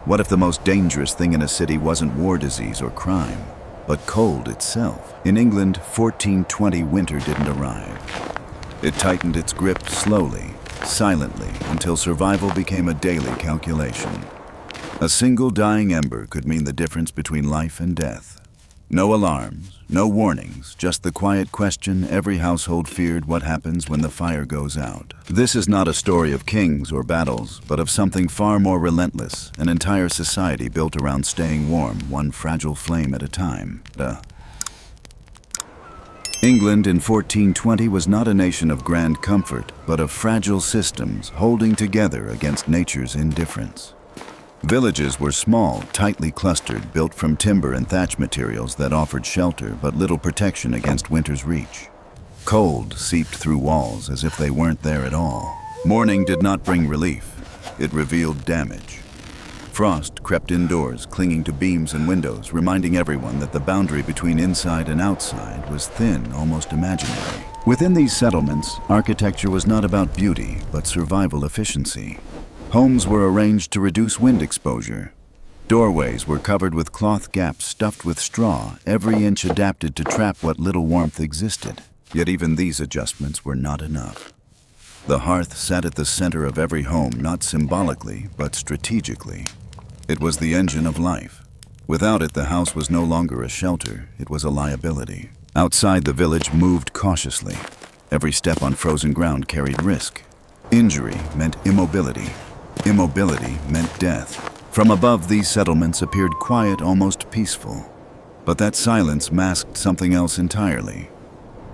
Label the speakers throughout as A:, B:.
A: What if the most dangerous thing in a city wasn't war, disease, or crime, but cold itself? In England, 1420 winter didn't arrive. It tightened its grip slowly, silently, until survival became a daily calculation. A single dying ember could mean the difference between life and death. No alarms, no warnings, just the quiet question every household feared: what happens when the fire goes out? This is not a story of kings or battles, but of something far more relentless, an entire society built around staying warm, one fragile flame at a time. England in 1420 was not a nation of grand comfort, but of fragile systems holding together against nature's indifference. Villages were small, tightly clustered, built from timber and thatch materials that offered shelter but little protection against winter's reach. Cold seeped through walls as if they weren't there at all. Morning did not bring relief. It revealed damage. Frost crept indoors, clinging to beams and windows, reminding everyone that the boundary between inside and outside was thin, almost imaginary. Within these settlements, architecture was not about beauty, but survival efficiency. Homes were arranged to reduce wind exposure. Doorways were covered with cloth gaps stuffed with straw, every inch adapted to trap what little warmth existed. Yet even these adjustments were not enough. The hearth sat at the center of every home, not symbolically, but strategically. It was the engine of life. Without it, the house was no longer a shelter, it was a liability. Outside, the village moved cautiously. Every step on frozen ground carried risk. Injury meant immobility. Immobility meant death. From above, these settlements appeared quiet, almost peaceful. But that silence masked something else entirely.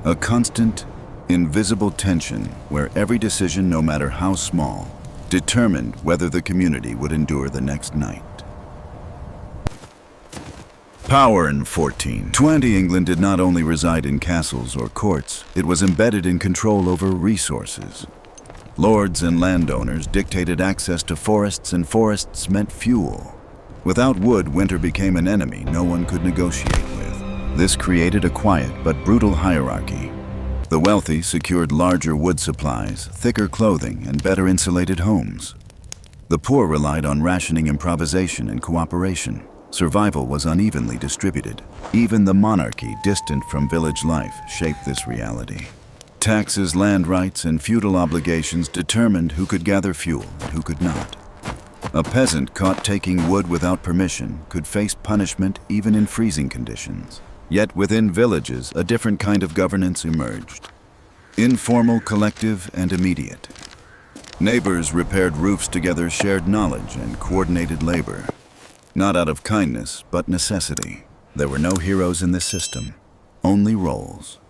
A: A constant, invisible tension where every decision, no matter how small, determined whether the community would endure the next night. Power in 1420 England did not only reside in castles or courts, it was embedded in control over resources. Lords and landowners dictated access to forests, and forests meant fuel. Without wood, winter became an enemy no one could negotiate with. This created a quiet but brutal hierarchy. The wealthy secured larger wood supplies, thicker clothing, and better insulated homes. The poor relied on rationing, improvisation, and cooperation. Survival was unevenly distributed. Even the monarchy, distant from village life, shaped this reality. Taxes, land rights, and feudal obligations determined who could gather fuel and who could not. A peasant caught taking wood without permission could face punishment even in freezing conditions. Yet within villages, a different kind of governance emerged. Informal, collective, and immediate. Neighbors repaired roofs together, shared knowledge, and coordinated labor. Not out of kindness, but necessity. There were no heroes in this system, only roles.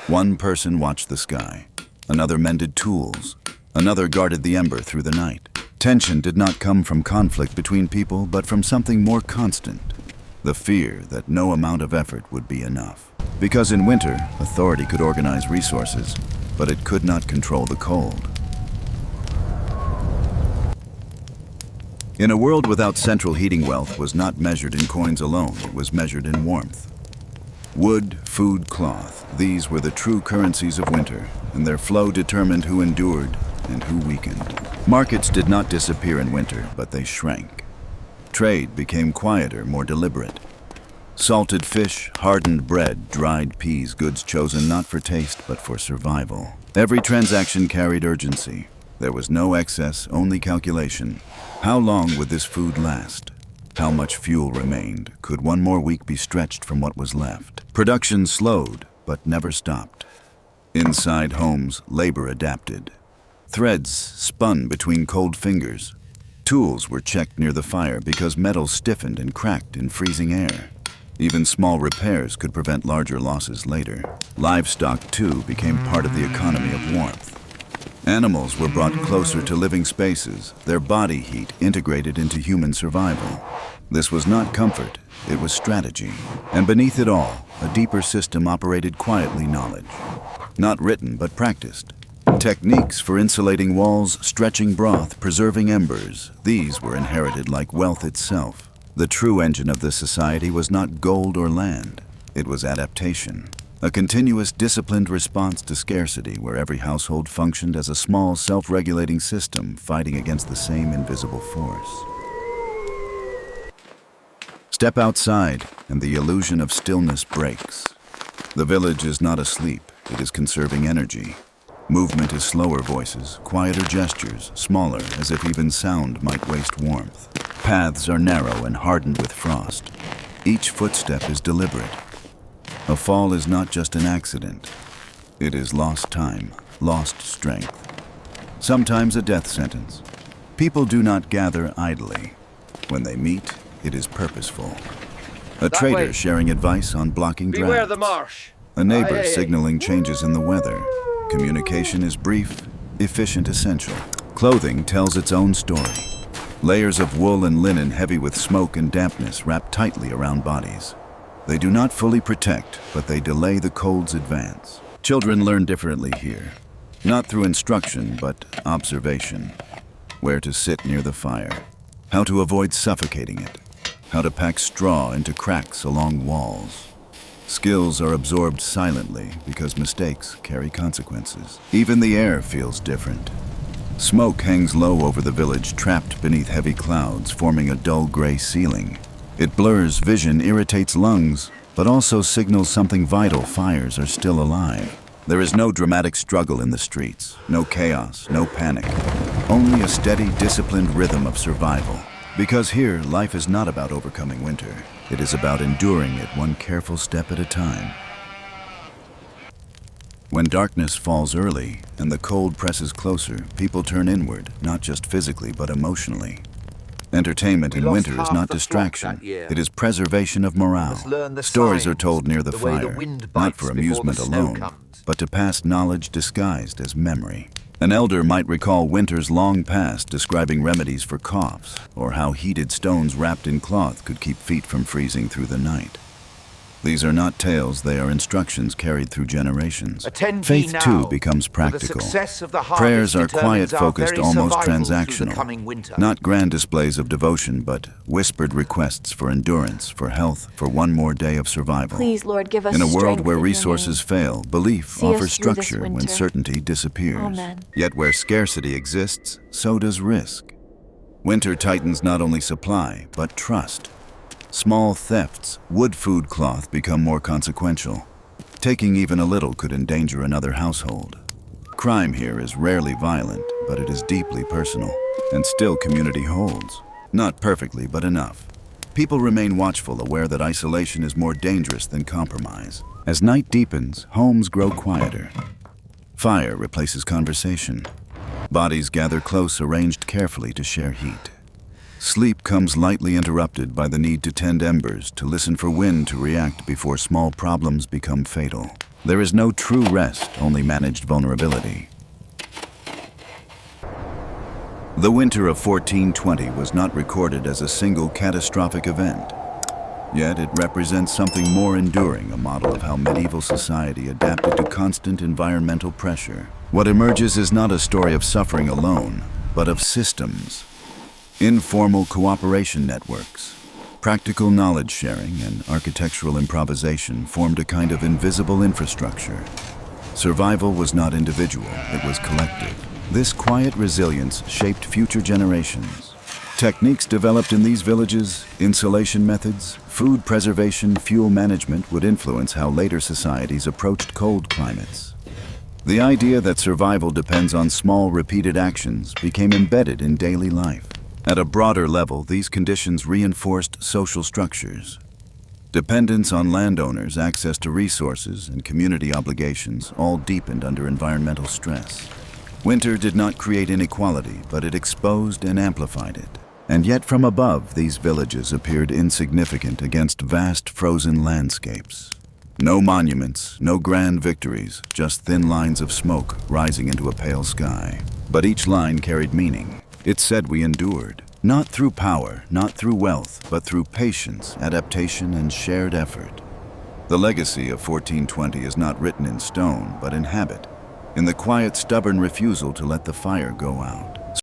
A: One person watched the sky, another mended tools, another guarded the ember through the night. Tension did not come from conflict between people, but from something more constant, the fear that no amount of effort would be enough. Because in winter, authority could organize resources, but it could not control the cold. In a world without central heating, wealth was not measured in coins alone, it was measured in warmth. Wood, food, cloth, these were the true currencies of winter, and their flow determined who endured and who weakened. Markets did not disappear in winter, but they shrank. Trade became quieter, more deliberate. Salted fish, hardened bread, dried peas, goods chosen not for taste, but for survival. Every transaction carried urgency. There was no excess, only calculation. How long would this food last? How much fuel remained? Could one more week be stretched from what was left? Production slowed, but never stopped. Inside homes, labor adapted. Threads spun between cold fingers. Tools were checked near the fire because metal stiffened and cracked in freezing air. Even small repairs could prevent larger losses later. Livestock, too, became part of the economy of warmth. Animals were brought closer to living spaces, their body heat integrated into human survival. This was not comfort, it was strategy. And beneath it all, a deeper system operated quietly: knowledge. Not written, but practiced. Techniques for insulating walls, stretching broth, preserving embers, these were inherited like wealth itself. The true engine of this society was not gold or land, it was adaptation. A continuous, disciplined response to scarcity where every household functioned as a small, self-regulating system fighting against the same invisible force. Step outside, and the illusion of stillness breaks. The village is not asleep, it is conserving energy. Movement is slower voices, quieter gestures, smaller, as if even sound might waste warmth. Paths are narrow and hardened with frost. Each footstep is deliberate. A fall is not just an accident. It is lost time, lost strength. Sometimes a death sentence. People do not gather idly. When they meet, it is purposeful. A trader sharing advice on blocking drafts.
B: Beware the marsh.
A: A neighbor signaling changes in the weather. Communication is brief, efficient, essential. Clothing tells its own story. Layers of wool and linen heavy with smoke and dampness wrapped tightly around bodies. They do not fully protect, but they delay the cold's advance. Children learn differently here. Not through instruction, but observation. Where to sit near the fire. How to avoid suffocating it. How to pack straw into cracks along walls. Skills are absorbed silently because mistakes carry consequences. Even the air feels different. Smoke hangs low over the village, trapped beneath heavy clouds, forming a dull gray ceiling. It blurs vision, irritates lungs, but also signals something vital. Fires are still alive. There is no dramatic struggle in the streets, no chaos, no panic. Only a steady, disciplined rhythm of survival. Because here, life is not about overcoming winter. It is about enduring it one careful step at a time. When darkness falls early and the cold presses closer, people turn inward, not just physically, but emotionally. Entertainment in winter is not distraction. It is preservation of morale. Stories are told near the fire, not for amusement alone, but to pass knowledge disguised as memory. An elder might recall winter's long past, describing remedies for coughs, or how heated stones wrapped in cloth could keep feet from freezing through the night. These are not tales, they are instructions carried through generations. Faith, too, becomes practical. Prayers are quiet, focused, almost transactional. Not grand displays of devotion, but whispered requests for endurance, for health, for one more day of survival.
C: Please, Lord, give us
A: in a world
C: strength
A: where
C: in your
A: resources
C: name.
A: fail, belief
C: See
A: offers
C: us through this
A: structure when
C: winter.
A: certainty disappears.
C: Amen.
A: Yet where scarcity exists, so does risk. Winter tightens not only supply, but trust. Small thefts, wood food cloth become more consequential. Taking even a little could endanger another household. Crime here is rarely violent, but it is deeply personal, and still community holds. Not perfectly, but enough. People remain watchful, aware that isolation is more dangerous than compromise. As night deepens, homes grow quieter. Fire replaces conversation. Bodies gather close, arranged carefully to share heat. Sleep comes lightly interrupted by the need to tend embers, to listen for wind to react before small problems become fatal. There is no true rest, only managed vulnerability. The winter of 1420 was not recorded as a single catastrophic event. Yet it represents something more enduring, a model of how medieval society adapted to constant environmental pressure. What emerges is not a story of suffering alone, but of systems. Informal cooperation networks, practical knowledge sharing, and architectural improvisation formed a kind of invisible infrastructure. Survival was not individual, it was collective. This quiet resilience shaped future generations. Techniques developed in these villages, insulation methods, food preservation, fuel management would influence how later societies approached cold climates. The idea that survival depends on small, repeated actions became embedded in daily life. At a broader level, these conditions reinforced social structures. Dependence on landowners, access to resources, and community obligations all deepened under environmental stress. Winter did not create inequality, but it exposed and amplified it. And yet from above, these villages appeared insignificant against vast frozen landscapes. No monuments, no grand victories, just thin lines of smoke rising into a pale sky. But each line carried meaning. It said we endured, not through power, not through wealth, but through patience, adaptation, and shared effort. The legacy of 1420 is not written in stone, but in habit, in the quiet, stubborn refusal to let the fire go out.